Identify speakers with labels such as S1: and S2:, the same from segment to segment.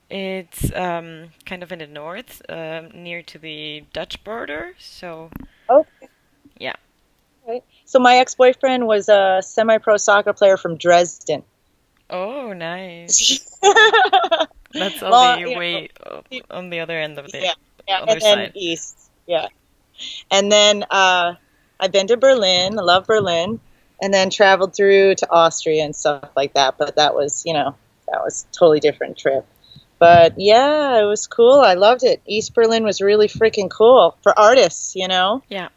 S1: It's kind of in the north, near to the Dutch border. So,
S2: Okay.
S1: yeah.
S2: Right. So my ex-boyfriend was a semi-pro soccer player from Dresden.
S1: Oh, nice. That's all
S2: Long,
S1: the
S2: you
S1: way
S2: know,
S1: on the other end of the
S2: yeah, yeah, and
S1: other
S2: then
S1: side.
S2: east, yeah. And then I've been to Berlin. I love Berlin, and then traveled through to Austria and stuff like that. But that was, that was a totally different trip. But yeah, it was cool. I loved it. East Berlin was really freaking cool for artists.
S1: Yeah.
S2: It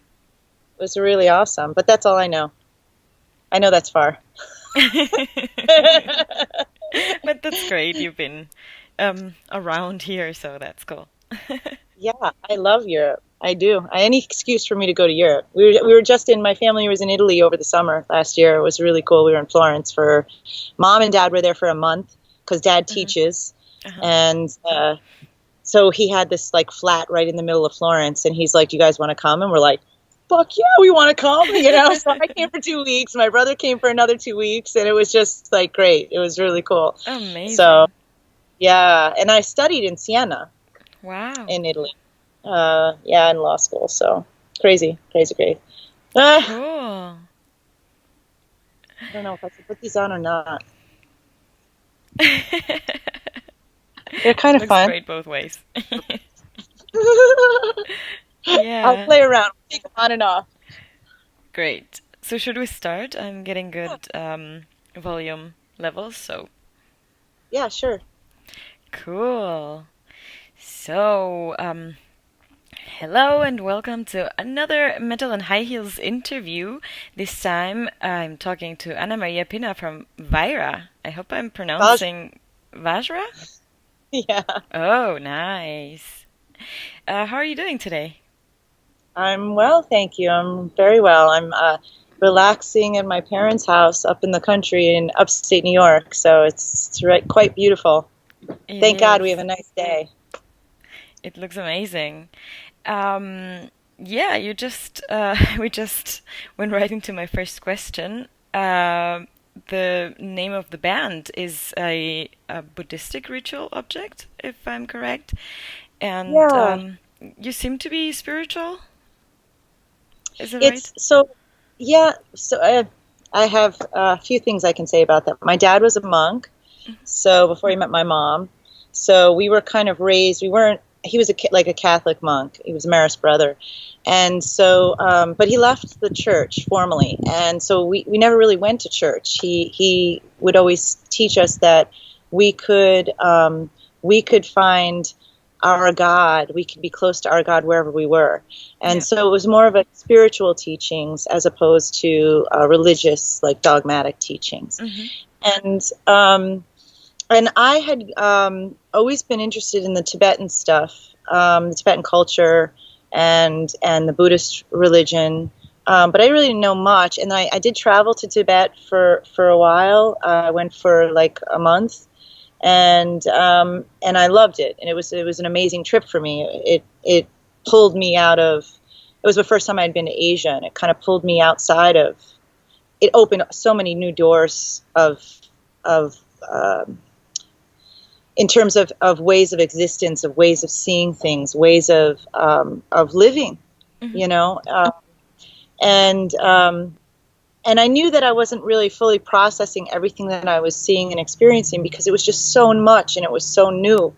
S2: was really awesome. But that's all I know. I know that's far.
S1: But that's great. You've been around here, so that's cool.
S2: Yeah, I love Europe. I do. Any excuse for me to go to Europe. We were just in, my family was in Italy over the summer last year. It was really cool. We were in Florence for, mom and dad were there for a month because dad
S1: Hmm.
S2: teaches.
S1: Uh-huh.
S2: And so he had this like flat right in the middle of Florence. And he's like, "You guys want to come?" And we're like, "Fuck yeah, we want to come." So I came for 2 weeks. My brother came for another 2 weeks. And it was just like great. It was really cool. So
S1: Amazing.
S2: yeah. And I studied in Siena
S1: Wow.
S2: in Italy. Yeah, in law school. So crazy, crazy, crazy. I
S1: Cool.
S2: don't know if I should put these on or not. They're kind of
S1: Looks
S2: fun.
S1: great both ways.
S2: I'll
S1: Yeah.
S2: play around, take them on and off.
S1: Great. So should we start? I'm getting good volume levels, so
S2: Yeah, sure.
S1: cool. So, hello and welcome to another Metal and High Heels interview. This time I'm talking to Annamaria Pina from VAJRA. I hope I'mVaj- pronouncing VAJRA?
S2: Yeah,
S1: Oh, nice. How are you doing today?
S2: I'm well, thank you. I'm very well. I'm relaxing in my parents' house up in the country in upstate New York, so it's right, quite beautiful.
S1: It
S2: Thank God we have
S1: is.
S2: a nice day.
S1: It looks amazing. Yeah, you just we just went right into my first question. The name of the band is a Buddhistic ritual object, if I'm correct, and
S2: Yeah,
S1: you seem to be spiritual. Is that right?
S2: it's so. Yeah, so I have a few things I can say about that. My dad was a monk, so before he met my mom, so we were kind of raised. We weren't. He was like a Catholic monk. He was a Marist brother, and so, but he left the church formally, and so we never really went to church. He would always teach us that we could we could find our God. We could be close to our God wherever we were, and
S1: Yeah.
S2: so it was more of a spiritual teachings as opposed to religious, like dogmatic teachings,
S1: Hmm.
S2: and. And I had always been interested in the Tibetan stuff, the Tibetan culture, and the Buddhist religion, but I really didn't know much. And I did travel to Tibet for a while. I went for like a month, and I loved it. And it was an amazing trip for me. It pulled me out of. It was the first time I'd been to Asia, and it kind of pulled me outside of. It opened so many new doors of in terms of ways of existence, of ways of seeing things, ways of living,
S1: Hmm.
S2: you know, and and I knew that I wasn't really fully processing everything that I was seeing and experiencing because it was just so much and it was so new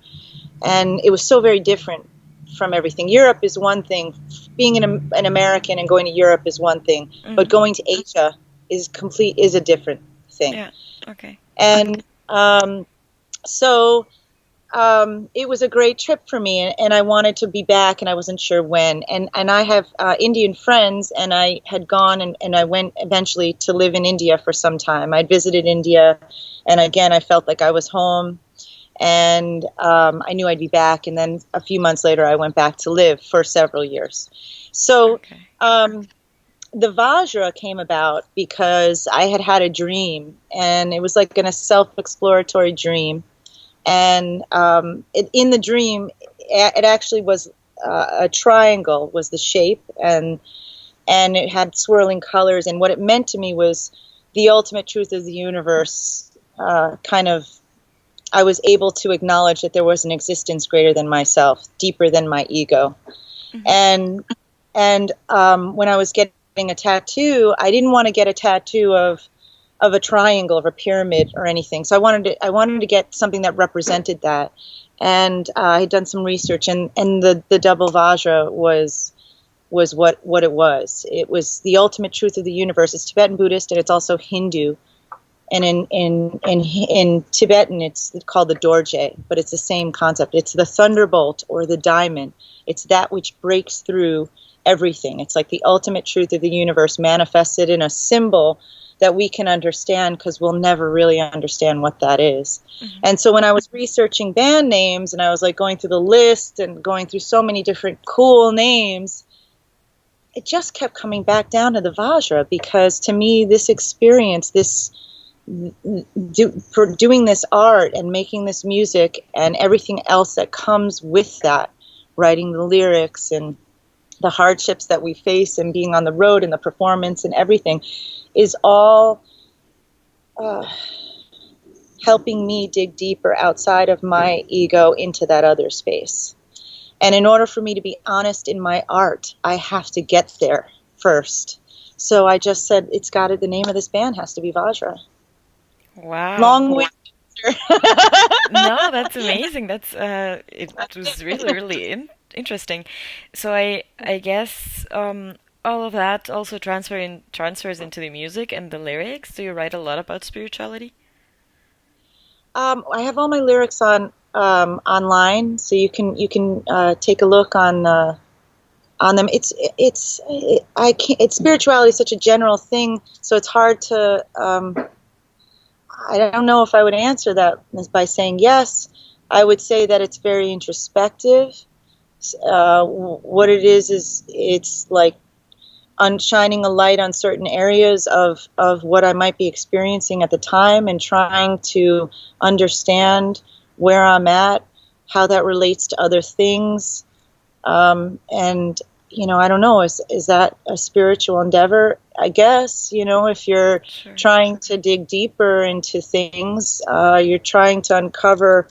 S2: and it was so very different from everything. Europe is one thing, being an American and going to Europe is one thing, but
S1: Hmm.
S2: going to Asia is a different thing,
S1: Yeah. Okay.
S2: and so it was a great trip for me, and I wanted to be back, and I wasn't sure when. And I have Indian friends, and I had gone and I went eventually to live in India for some time. I'd visited India, and again, I felt like I was home, and I knew I'd be back. And then a few months later, I went back to live for several years. So
S1: Okay.
S2: the Vajra came about because I had had a dream, and it was like a self-exploratory dream and in the dream, it actually was a triangle was the shape, and it had swirling colors. And what it meant to me was the ultimate truth of the universe, kind of I was able to acknowledge that there was an existence greater than myself, deeper than my ego.
S1: Mm-hmm.
S2: And when I was getting a tattoo, I didn't want to get a tattoo of a triangle, of a pyramid or anything. So I wanted to get something that represented that. And I had done some research, and the double Vajra was what it was. It was the ultimate truth of the universe. It's Tibetan Buddhist, and it's also Hindu. And in Tibetan, it's called the Dorje, but it's the same concept. It's the thunderbolt or the diamond. It's that which breaks through everything. It's like the ultimate truth of the universe manifested in a symbol that we can understand, because we'll never really understand what that is. Mm-hmm. And so when I was researching band names, and I was like going through the list and going through so many different cool names, it just kept coming back down to the Vajra, because to me, this experience, for doing this art and making this music and everything else that comes with that, writing the lyrics and the hardships that we face and being on the road and the performance and everything, is all helping me dig deeper outside of my ego into that other space. And in order for me to be honest in my art, I have to get there first. So I just said, the name of this band has to be Vajra.
S1: Wow.
S2: Long-winded answer.
S1: No, that's amazing. It was really, really interesting. So I guess all of that also transfers into the music and the lyrics. Do you write a lot about spirituality?
S2: I have all my lyrics on online, so you can take a look on them. Spirituality is such a general thing, so it's hard to. I don't know if I would answer that by saying yes. I would say that it's very introspective. What it is it's like shining a light on certain areas of what I might be experiencing at the time, and trying to understand where I'm at, how that relates to other things. And, I don't know, is that a spiritual endeavor? I guess, if you're
S1: Sure.
S2: trying to dig deeper into things, you're trying to uncover,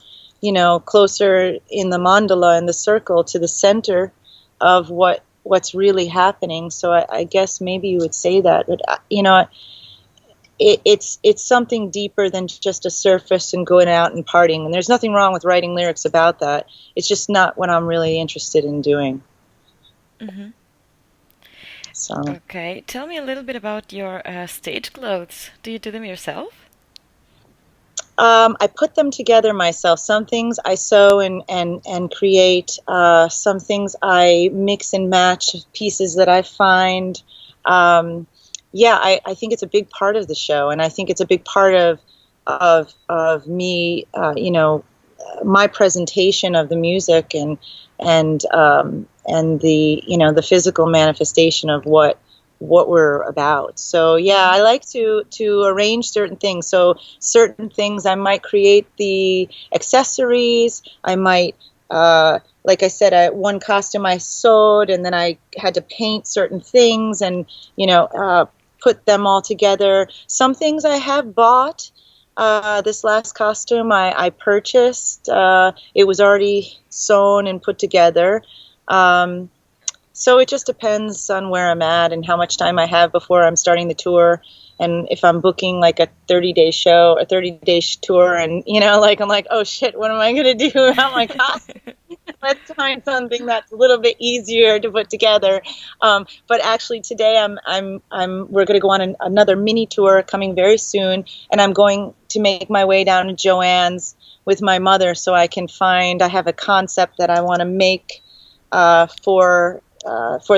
S2: closer in the mandala, in the circle, to the center of what's really happening. So I guess maybe you would say that, but it's something deeper than just a surface and going out and partying. And there's nothing wrong with writing lyrics about that. It's just not what I'm really interested in doing.
S1: Mm-hmm.
S2: So
S1: Okay, tell me a little bit about your stage clothes. Do you do them yourself?
S2: I put them together myself. Some things I sew and create. Some things I mix and match pieces that I find. I think it's a big part of the show, and I think it's a big part of me. My presentation of the music and the physical manifestation of what we're about. So I like to arrange certain things. So certain things I might create the accessories. I might, like I said, one costume I sewed, and then I had to paint certain things and put them all together. Some things I have bought. This last costume I purchased. It was already sewn and put together. So it just depends on where I'm at and how much time I have before I'm starting the tour. And if I'm booking like a 30-day show, a 30-day tour, and I'm like, oh shit, what am I gonna do about my costume? Let's find something that's a little bit easier to put together. But actually today we're going to go on another mini tour coming very soon, and I'm going to make my way down to Joanne's with my mother, so I have a concept that I want to make for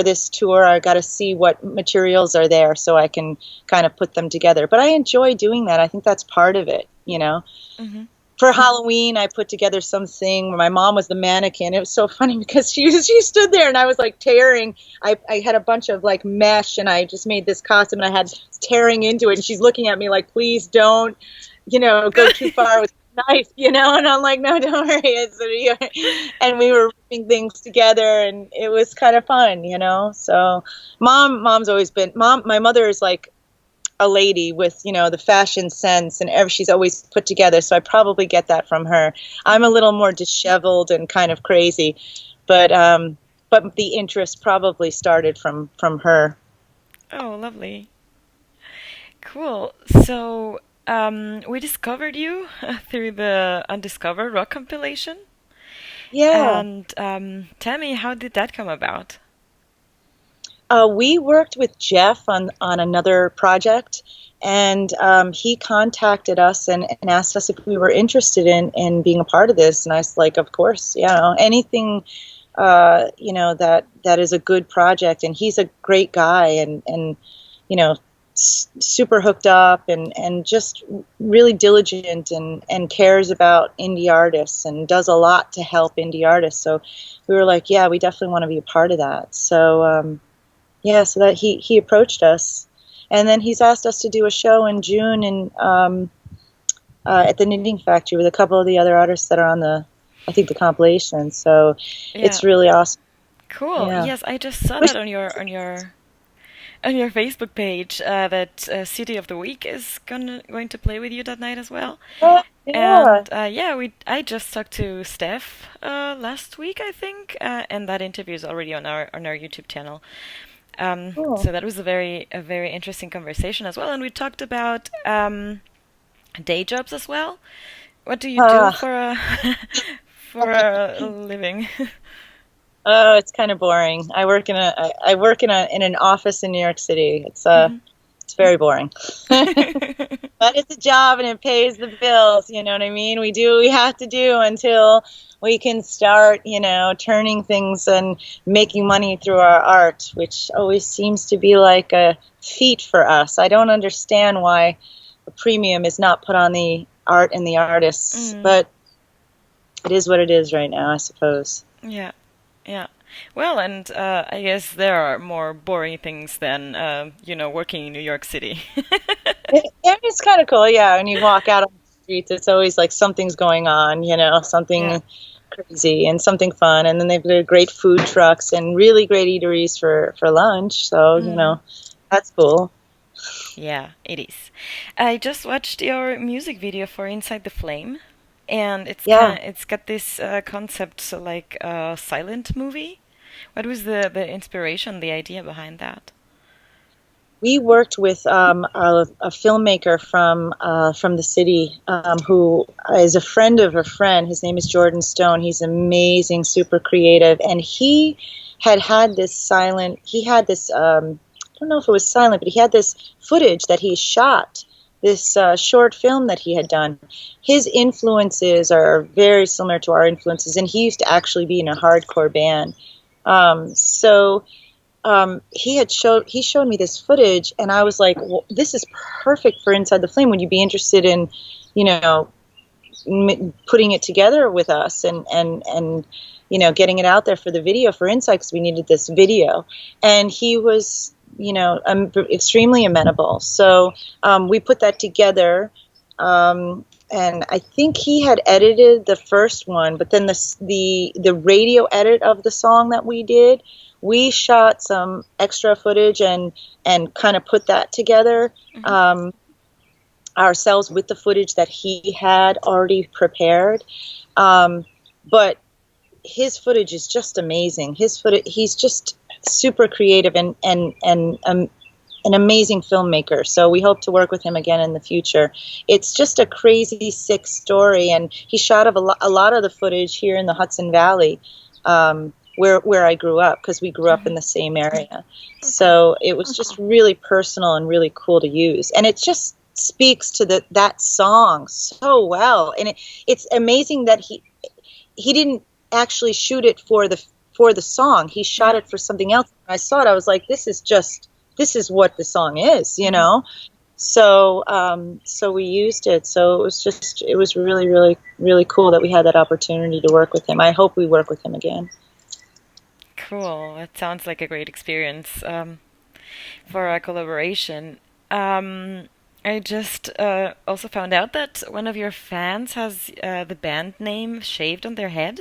S2: this tour. I got to see what materials are there so I can kind of put them together. But I enjoy doing that. I think that's part of it,
S1: Mm-hmm.
S2: For Halloween, I put together something where my mom was the mannequin. It was so funny because she stood there and I was like tearing. I had a bunch of like mesh, and I just made this costume, and I had tearing into it. And she's looking at me like, please don't, go too far with the knife, and I'm like, no, don't worry. And we were ripping things together, and it was kind of fun, So mom's always been, my mother is like, a lady with, the fashion sense, and she's always put together. So I probably get that from her. I'm a little more disheveled and kind of crazy, but the interest probably started from her.
S1: Oh, lovely. Cool. So, we discovered you through the Undiscovered Rock compilation.
S2: Yeah.
S1: And tell me, how did that come about?
S2: We worked with Jeff on another project, and he contacted us and asked us if we were interested in being a part of this. And I was like, of course, anything, that is a good project. And he's a great guy, and you know, super hooked up, and just really diligent, and cares about indie artists and does a lot to help indie artists. So we were like, yeah, we definitely want to be a part of that. So. Yeah, so that he approached us, and then he's asked us to do a show in June at the Knitting Factory with a couple of the other artists that are on I think the compilation. So
S1: Yeah,
S2: it's really awesome.
S1: cool.
S2: Yeah.
S1: Yes, I just saw that on your Facebook page that City of the Week is going to play with you that night as well.
S2: Yeah.
S1: And yeah, we I just talked to Steph last week, I think, and that interview is already on our YouTube channel.
S2: Cool.
S1: So that was a very interesting conversation as well, and we talked about day jobs as well. What do you do
S2: Ah.
S1: for a for a living?
S2: Oh, it's kind of boring. I work in an office in New York City.
S1: Mhm.
S2: It's very boring. But it's a job and it pays the bills, you know what I mean? We do what we have to do until we can start, turning things and making money through our art, which always seems to be like a feat for us. I don't understand why a premium is not put on the art and the artists,
S1: Mm,
S2: but it is what it is right now, I suppose.
S1: yeah, yeah. Well, and I guess there are more boring things than working in New York City.
S2: It's kind of cool, yeah. When you walk out on the streets, it's always like something's going on,
S1: Yeah.
S2: something crazy and something fun. And then they've got great food trucks and really great eateries for lunch. So,
S1: Mm.
S2: that's cool.
S1: Yeah, it is. I just watched your music video for Inside the Flame, and
S2: Yeah.
S1: it's got this concept, so like a silent movie. What was the inspiration, the idea behind that?
S2: We worked with a filmmaker from the city who is a friend of a friend. His name is Jordan Stone. He's amazing, super creative, and had this silent. He had this. I don't know if it was silent, but he had this footage that he shot. This short film that he had done. His influences are very similar to our influences, and he used to actually be in a hardcore band. So he showed me this footage, and I was like, well, this is perfect for Inside the Flame. Would you be interested in, you know, putting it together with us and getting it out there for the video for Inside, because we needed this video. And he was, extremely amenable. So we put that together. And I think he had edited the first one, but then the radio edit of the song that we did, we shot some extra footage and kind of put that together
S1: Hmm.
S2: ourselves with the footage that he had already prepared. But his footage is just amazing. He's just super creative and an amazing filmmaker. So we hope to work with him again in the future. It's just a crazy, sick story, and he shot a lot of the footage here in the Hudson Valley, where I grew up, because we grew up in
S1: Hmm.
S2: the same area.
S1: Okay.
S2: So it was just really personal and really cool to use, and it just speaks to that song so well. And it's amazing that he didn't actually shoot it for the song. He shot
S1: Yeah.
S2: it for something else. When I saw it, I was like, this is what the song is, you
S1: Hmm.
S2: know? So we used it. So it was really, really, really cool that we had that opportunity to work with him. I hope we work with him again.
S1: Cool. That sounds like a great experience for our collaboration. Um, I just also found out that one of your fans has the band name shaved on their head.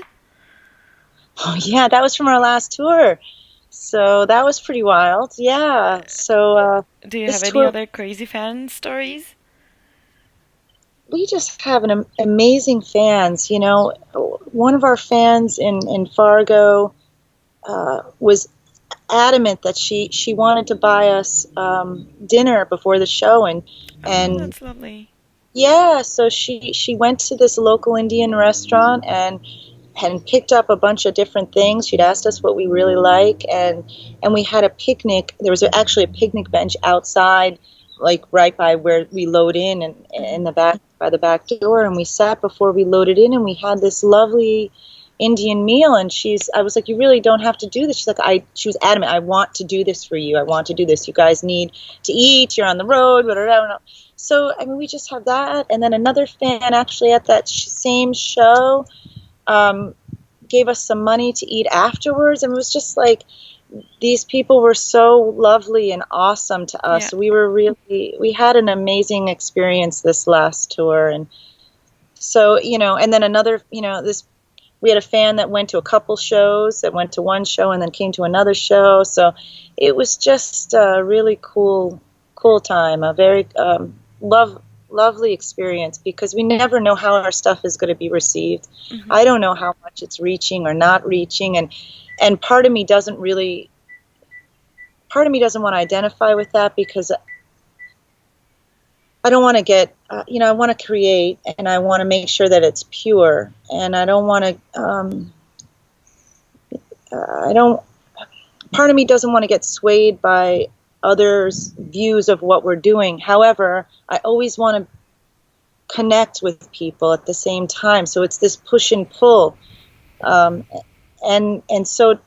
S2: Oh yeah, that was from our last tour. So that was pretty wild. Yeah. So
S1: Do you have
S2: this
S1: any
S2: tour,
S1: other crazy fan stories?
S2: we just have an amazing fans. You know, one of our fans in Fargo was adamant that she wanted to buy us dinner before the show,
S1: Oh,
S2: and
S1: that's lovely.
S2: yeah, so she went to this local Indian restaurant and picked up a bunch of different things. She'd asked us what we really like, and we had a picnic. There was actually a picnic bench outside, like right by where we load in
S1: Hmm.
S2: the back by the back door, and we sat before we loaded in, and we had this lovely Indian meal. And I was like, you really don't have to do this. She was adamant. I want to do this for you. I want to do this. You guys need to eat. You're on the road. Blah, blah, blah. So I mean, we just have that, and then another fan actually at that same show um, gave us some money to eat afterwards, and it was just like these people were so lovely and awesome to
S1: Yeah.
S2: us. We had an amazing experience this last tour. And so, and then another, this we had a fan that went to a couple shows, that went to one show and then came to another show. So it was just a really cool time, a very lovely experience, because we never know how our stuff is going to be received.
S1: Hmm.
S2: I don't know how much it's reaching or not reaching, and part of me doesn't want to identify with that, because I don't want to get, I want to create, and I want to make sure that it's pure, and I don't want to, I don't, part of me doesn't want to get swayed by others' views of what we're doing. However, I always want to connect with people at the same time. So it's this push and pull. Um, and so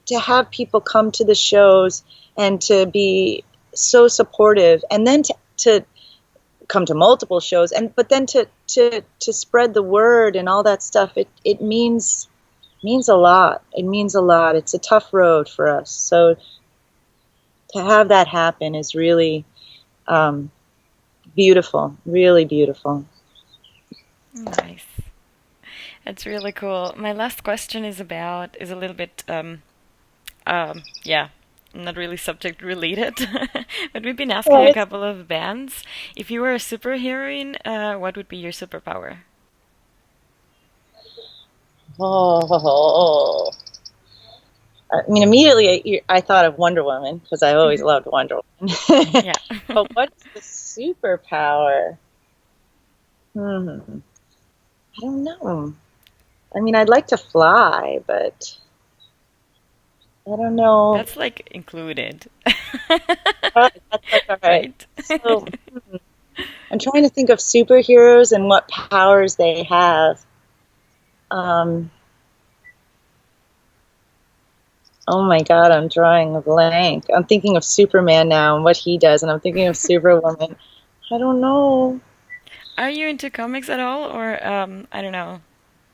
S2: to have people come to the shows and to be so supportive, and then to come to multiple shows, but then to spread the word and all that stuff, it means a lot. It means a lot. It's a tough road for us. So to have that happen is really um, beautiful, really beautiful.
S1: Nice. That's really cool. My last question is a little bit yeah, not really subject related, but we've been asking
S2: Yeah,
S1: a
S2: it's,
S1: couple of bands, if you were a superheroine, what would be your superpower?
S2: oh, I mean, immediately I thought of Wonder Woman, because I always
S1: Hmm.
S2: loved Wonder Woman.
S1: Yeah.
S2: But what is the superpower? Hmm. I don't know. I mean, I'd like to fly, but I don't know.
S1: That's like included.
S2: That's all right.
S1: Right?
S2: So I'm trying to think of superheroes and what powers they have. Um, oh my God, I'm drawing a blank. I'm thinking of Superman now and what he does, and I'm thinking of Superwoman. I don't know.
S1: Are you into comics at all, or I don't know,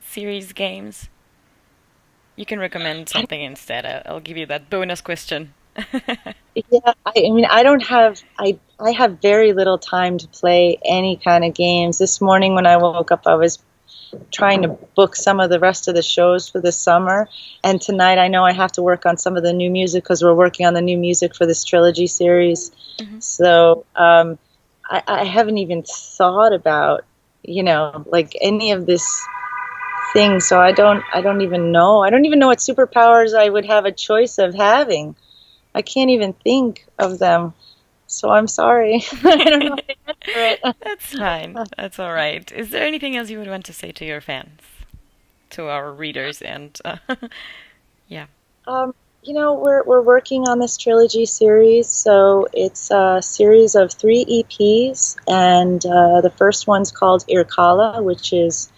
S1: series, games? You can recommend something instead. I'll give you that bonus question.
S2: Yeah, I mean, I have very little time to play any kind of games. This morning when I woke up, I was trying to book some of the rest of the shows for the summer, and tonight I know I have to work on some of the new music, because we're working on the new music for this trilogy series.
S1: Hmm.
S2: So I haven't even thought about, like any of this thing. So I don't even know. I don't even know what superpowers I would have a choice of having. I can't even think of them. So I'm sorry. I don't know how to answer
S1: That's fine. That's all right. Is there anything else you would want to say to your fans, to our readers, and yeah.
S2: Um, we're working on this trilogy series, so it's a series of 3 EPs, and the first one's called Irkala, which is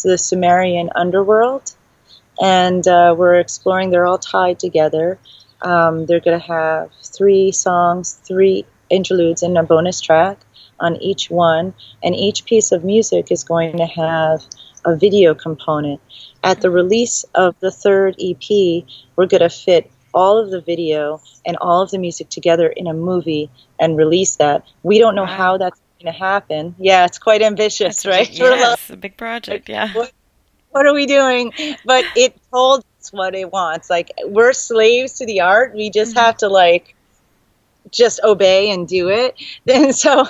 S2: the Sumerian underworld, and we're exploring. They're all tied together. They're going to have 3 songs, 3 interludes, and a bonus track on each one, and each piece of music is going to have a video component. At the release of the third EP, we're going to fit all of the video and all of the music together in a movie and release that. We don't know how
S1: Wow.
S2: that's going to happen. Yeah, it's quite
S1: That's
S2: ambitious,
S1: a big,
S2: right? We're
S1: yes, a big
S2: like,
S1: project, yeah.
S2: what are we doing? But it told wants what it wants. Like, we're slaves to the art. We just
S1: Mhm.
S2: have to like just obey and do it. Then so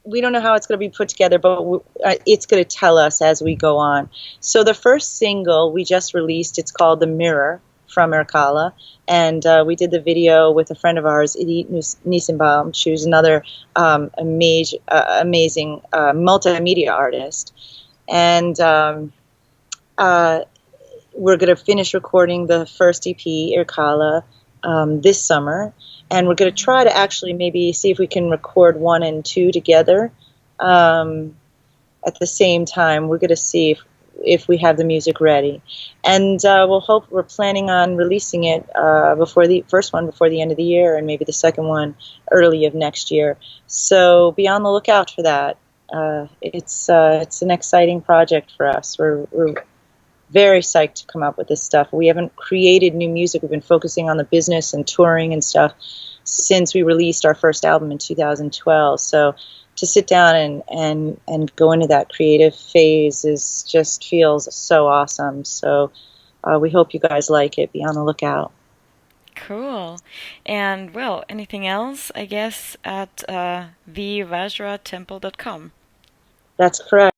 S2: we don't know how it's going to be put together, but it's going to tell us as we go on. So the first single we just released, it's called "The Mirror" from Erkala, and we did the video with a friend of ours, Edith Nissenbaum. She was another amazing multimedia artist, and uh, we're going to finish recording the first EP, Erkala, this summer, and we're going to try to actually maybe see if we can record 1 and 2 together at the same time. We're going to see if we have the music ready, and we're planning on releasing it before the first one before the end of the year, and maybe the second one early of next year. So be on the lookout for that. It's an exciting project for us. We're very psyched to come up with this stuff. We haven't created new music. We've been focusing on the business and touring and stuff since we released our first album in 2012. So to sit down and go into that creative phase just feels so awesome. So we hope you guys like it. Be on the lookout.
S1: Cool. And well, anything else? I guess at thevajratemple.com.
S2: That's correct.